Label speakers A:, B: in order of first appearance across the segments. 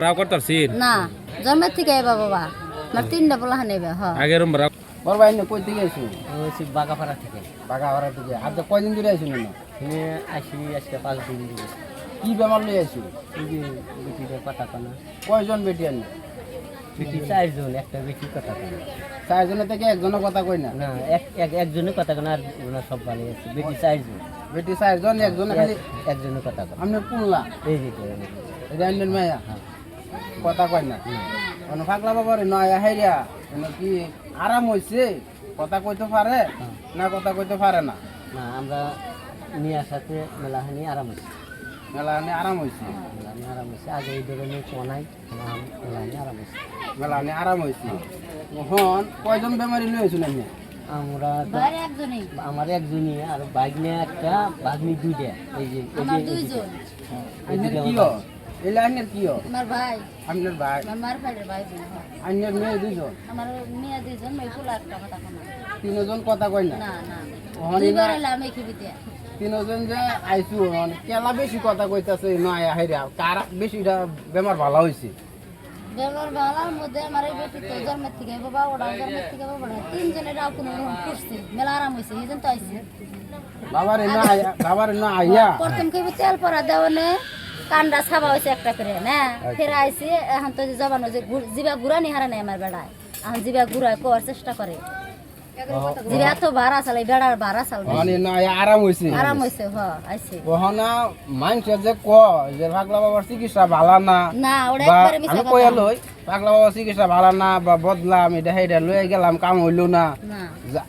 A: রাও করতারছিন
B: না জন্মের থেকে এবার বাবা আমার তিনটা পোলাহান নেবে হ
A: আগের রাও
C: বড় ভাই না কই থেকে আইছো
D: হচ্ছে বাগাপাড়া থেকে
C: বাগাহারা থেকে আজ কয়দিন ধরে আইছো না
D: এখানে আসি আজকে 5 দিন ধরে।
C: কি বেমার লই আইছো
D: এই যে বেটিটা কথা কানা
C: কয়জন বেটি আনি
D: বেটি 4 জন একটা বেটি কথা কানা
C: চারজনের থেকে একজনের কথা কই না
D: না একজনের কথা কানা আর ওনার সব ভালো আছে বেটি 4 জন
C: বেটি চারজন একজন খালি
D: একজনের কথা কানা
C: আপনি কোনলা
D: এই যে তো
C: এটা আইনের মায়া কথা কয় না অন ফাগলা বাবারে নয়া হাইরা কি আরাম হইছে কথা কইতে পারে না কথা কইতে পারে না
D: না আমরা নিয়ার সাথে মেলাহানি আরাম হচ্ছে
C: মেলাহানি আরাম হইছে
D: মেলাহানি আরাম হচ্ছে আগে এই ধরনের কোনাই মেলাহানি আরাম হচ্ছে
C: মেলাহানি আরাম হইছে এখন কয়জন বেমারি লই আইছো না
D: আমরা
B: বাইরে একজনই
D: আমার একজনই আর বাইকনে একটা বাগনি দুইটা এই যে
B: আমার দুইজন
C: আইনের কিও এই লাইনের কিও
B: আমার ভাই
C: আপনার ভাই
B: আমার মার ভাইয়ের ভাই বোন, হ।
C: আইনের মেয়ে দুইজন
B: আমার মেয়ে দুইজন মেয়ে পোলা একটা কথা কোনো
C: তিনজন কথা কয় না
B: না না
C: ওখানে
B: দুইবার
C: না
B: এলাম এই খিবিতে
C: তিনজন যে আইসু কেলা বেশি কথা কইতাছে নয়া হাইরা কার বেশিটা বেমার ভালো হইছে
B: বেমার বালার মধ্যে আমার এই বেটি তো জন্মের থেকে বাবা ওরা জন্মের থেকে বাবা না তিনজনের রাও কোনো করছে মেলা আরাম হয়েছে এই জন্য তো আইছে
C: বাবার না আইয়া
B: প্রথম কেবি তেল পরা দেওয়ানে কান্ডা ছাবা হয়েছে একটা করে না ফের আইসি এখন তো জবানো যে জিবা গুড়া নিহারা নেই আমার বেড়ায় এখন জিবা গুড়া করার চেষ্টা করে জিবা তো ভাড়া চালাই বেড়ার ভাড়া চাল
C: মানে না আরাম হইছে
B: আরাম হয়েছে হ আইছে
C: ওহনা মানুষের যে ক যে পাগলা বাবার চিকিৎসা ভালো না
B: না ওরা
C: বা
B: একবারে মিছা
C: আমি
B: কথা
C: কইয়া লই পাগলা বাবার চিকিৎসা ভালো না বা বদলাম এটা হেইটা লয়ে গেলাম কাম হইলো না
B: না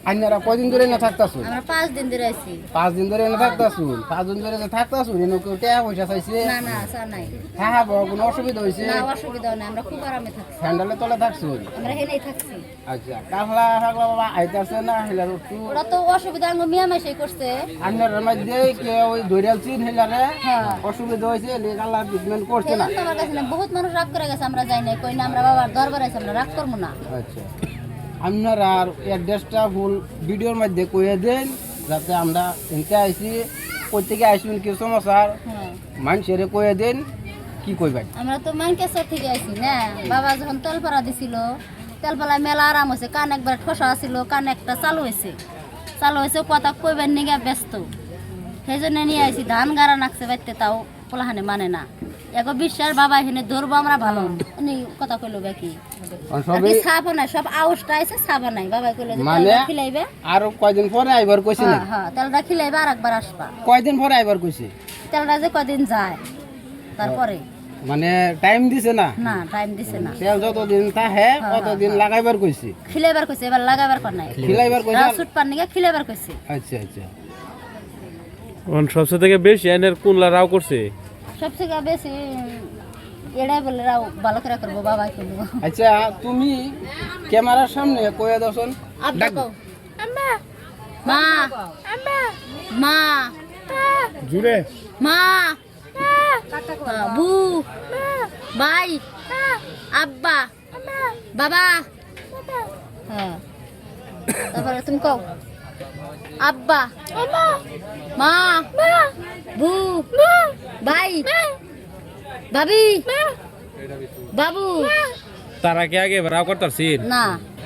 C: আইনারা কয়দিন ধরে না থাকতাছো
B: আমরা 5 দিন ধরে আইছি
C: 5 দিন ধরে না থাকতাছো 5 দিন ধরে থাকতাছো এনে কেউ টাকা পয়সা চাইছে
B: না না চা নাই
C: হ্যাঁ কোনো অসুবিধা হইছে
B: না অসুবিধা নাই আমরা খুব আরামে থাকছি
C: স্যান্ডেলে তলে থাকছো
B: আমরা হেনেই থাকছি
C: আচ্ছা কাহলা পাগলা বাবা আইতাছে না হেলার একটু
B: ওরা তো অসুবিধা আঙ্গ মিয়া মাসে করছে
C: আইনার মধ্যে কে ওই দৈরাল চিন হেলারে
B: হ্যাঁ
C: অসুবিধা হইছে লেগালা ট্রিটমেন্ট করছে না
B: সেজন্য তো আমার কাছে না বহুত মানুষ রাগ করে গেছে আমরা যাই নাই কই না আমরা বাবার দরবার আছে আমরা রাগ করবো না
C: আচ্ছা আপনারা আর অ্যাড্রেসটা ফুল ভিডিওর মধ্যে কইয়ে দেন যাতে আমরা এনতে আইছি প্রত্যেকে আইসবেন কি সমস্যার
B: হ্যাঁ
C: মানুষের কইয়ে দেন কি কইবেন
B: আমরা তো মানকেশ্বর থেকে আইছি না বাবা যখন তেলপাড়া দিছিল তেলপাড়ায় মেলা আরাম হয়েছে কান একবার ঠসা ছিল কান একটা চালু হয়েছে কথা কইবেন নিগে ব্যস্ত সেই জন্য নিয়ে আইছি ধান গাড়া নাকছে বাইতে তাও পোলাহানে মানে না এগো বিশ্বাস বাবা এখানে ধরবো আমরা ভালো এনে কথা কইলো বাকি
C: সবই
B: ছাপ নাই সব আউসটা আইছে ছাপ নাই বাবা কইলো যে
C: মানে
B: তেলটা খিলাইবে
C: আর কয়দিন পরে আইবার কইছে না
B: হ্যাঁ হ্যাঁ তেলটা খিলাইবে আর একবার আসবা
C: কয়দিন পরে আইবার কইছে
B: তেলটা যে কদিন যায় তারপরে
C: মানে টাইম দিছে না
B: না টাইম দিছে না
C: তেল যতদিন থাকে ততদিন লাগাইবার কইছে
B: খিলাইবার কইছে এবার লাগাবার কর নাই
C: খিলাইবার কইছে
B: রাসুট পার নিগে খিলাইবার কইছে
C: আচ্ছা আচ্ছা
A: সবচেয়ে থেকে বেশি আইনের কোনলা রাও করছে
B: সবথেকে বেশি এড়াই বলে রাও ভালো করে করবো বাবা কইলো
C: আচ্ছা তুমি ক্যামেরার সামনে কইয়া দছন
B: আব্বা কও মা মা
A: জুড়ে
B: মা বু ভাই আব্বা বাবা হ্যাঁ তারপরে তুমি কও আব্বা মা বু ভাই ভাবি বাবু
A: তারা কি আগে রাও করতারছিন
B: না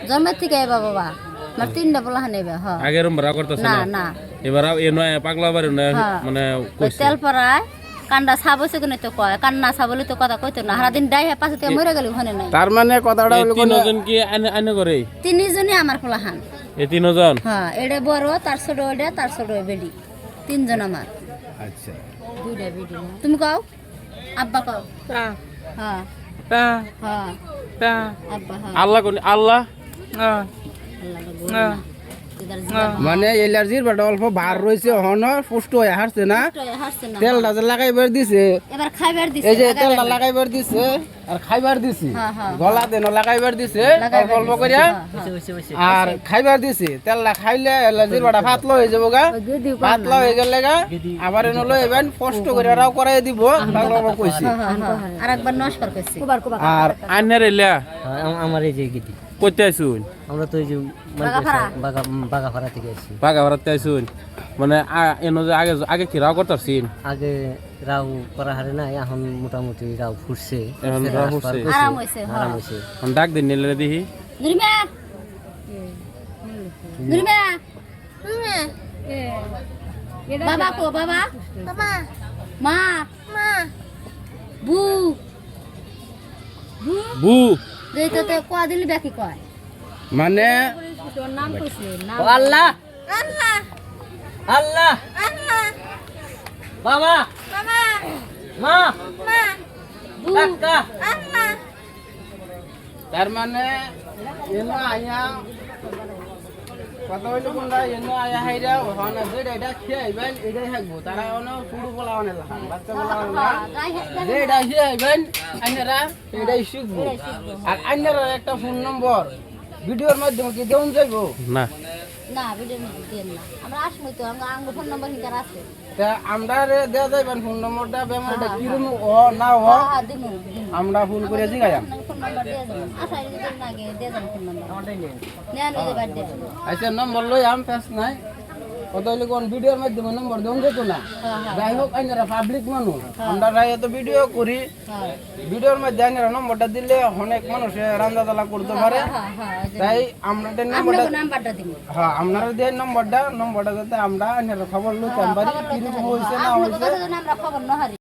B: জন্মের থেকে এবার বাবা আমার তিনটা পোলাহান নেবে হ
A: আগের রাও করতাছে
B: না
A: না
B: না
A: এবার এ নয় পাগলা বাড়ি নয়
B: হ্যাঁ।
A: মানে
B: ওই
A: কইছে
B: তেল পরায় কান্ডা ছাবছে কিনে তো কয় কান্না ছাবলে তো কথা কইতো না সারাদিন ডাই হ্যাঁ পাশে থেকে মরে গেল ওখানে নাই
C: তার মানে কথাটা হলো কোন
A: তিনজন কি আনে করে
B: তিনজনই আমার পোলাহান
A: এই তিনজন
B: হ্যাঁ এটা বড় তার ছোট ওটা তার ছোট বেডি তিনজন আমার
C: আচ্ছা
B: দুইটা বেডি তুমি কও আব্বা কও হ্যাঁ হ্যাঁ আব্বা হ্যাঁ
A: আল্লাহ কোন আল্লাহ
C: মানে এলার্জির বাটা অল্প ভার রয়েছে হন পুষ্ট হয়ে হারছে না
B: হাসছে না
C: তেলটা যে লাগাইবার দিছে
B: এবার খাইবার দিছে
C: এই যে তেলটা লাগাইবার দিছে আর খাইবার দিছি
B: হ্যাঁ, হ্যাঁ।
C: গলা দেন লাগাইবার দিছে অল্প অল্প করিয়া আর খাইবার দিছি তেলটা খাইলে এলার্জির বাটা পাতলা হয়ে যাবো গা পাতলা হয়ে গেলে গা আবার এনে লই এবেন কষ্ট করে রাও করাই দিব পাগলা বাবা কইছি
B: আর একবার নমস্কার করছি
C: আর
A: আইনের এলা
D: আমার এই যে গিটি
A: কইতে আইছুন
D: আমরা তো এই যে বাগাপাড়া থেকে আসছি
A: বাগা ভাড়াতে আইছুন মানে এনো যে আগে আগে কি রাও করতারছিন
D: আগে রাও করা হারে না এখন মোটামুটি রাও ফুটছে
A: এখন রাও ফুটছে।
B: আরাম হইছে, হ্যাঁ।
D: আরাম হয়েছে
A: এখন ডাক দিন নিলে দেখি
B: নুরিমা নুরিমা বাবা কো বাবা বাবা মা মা বু বু
A: বু
B: দেই তো কোয়া দিলি বাকি কয়
C: মানে
B: তোর নাম কইছে নাম
D: ও আল্লাহ
B: আল্লাহ
D: আল্লাহ
B: আল্লাহ
D: বাবা
B: বাবা
D: মা
B: মা বু
D: কাকা
B: আল্লাহ
C: তার মানে এনো আয়া কথা হইলো কোনটা এনো আয়া হাইরা ওখানে যেটা এটা খেয়ে আইবেন এটাই থাকবো তারা অন শুরু বলা অনেক লাগান বাচ্চা বলা অনেক যে এটা খেয়ে আইবেন আইনারা এটাই শিখবো আর আইনারা একটা ফোন নম্বর ভিডিওর মাধ্যমে কি দেউন যাইবো
A: না
B: না ভিডিও দেন না আমরা আসবো তো আমরা আঙ্গু ফোন নাম্বার হিকার আছে
C: তা আমরা দেওয়া যাইবেন ফোন নম্বরটা বেমারটা কিরম ও না ও
B: হ্যাঁ দিমু দিমু
C: আমরা ফোন করে জিগাইয়াম
B: ফোন নাম্বার দিয়ে যাবেন আশা দিন আগে দিয়ে যাবেন ফোন নাম্বার নেন ওই যে বাদ দিয়ে
C: আচ্ছা নম্বর লই আম ফেস নাই কত হইলে কোন ভিডিওর মাধ্যমে নম্বর দেউন যেত না যাই হোক আইনারা পাবলিক মানুষ আমরা রাই এত ভিডিও করি
B: হ্যাঁ
C: ভিডিওর মধ্যে আইনারা নম্বরটা দিলে অনেক মানুষে রান্না তালা করতে পারে
B: হ্যাঁ হ্যাঁ
C: তাই আমরা নম্বরটা
B: আপনার নাম্বারটা দিমু
C: হ্যাঁ আপনারা দিয়ে নম্বরটা যাতে আমরা আইনারা খবর লইতাম পারি কিরকম হইছে না
B: আপনার
C: হইছে
B: কথা আমরা খবর না হারি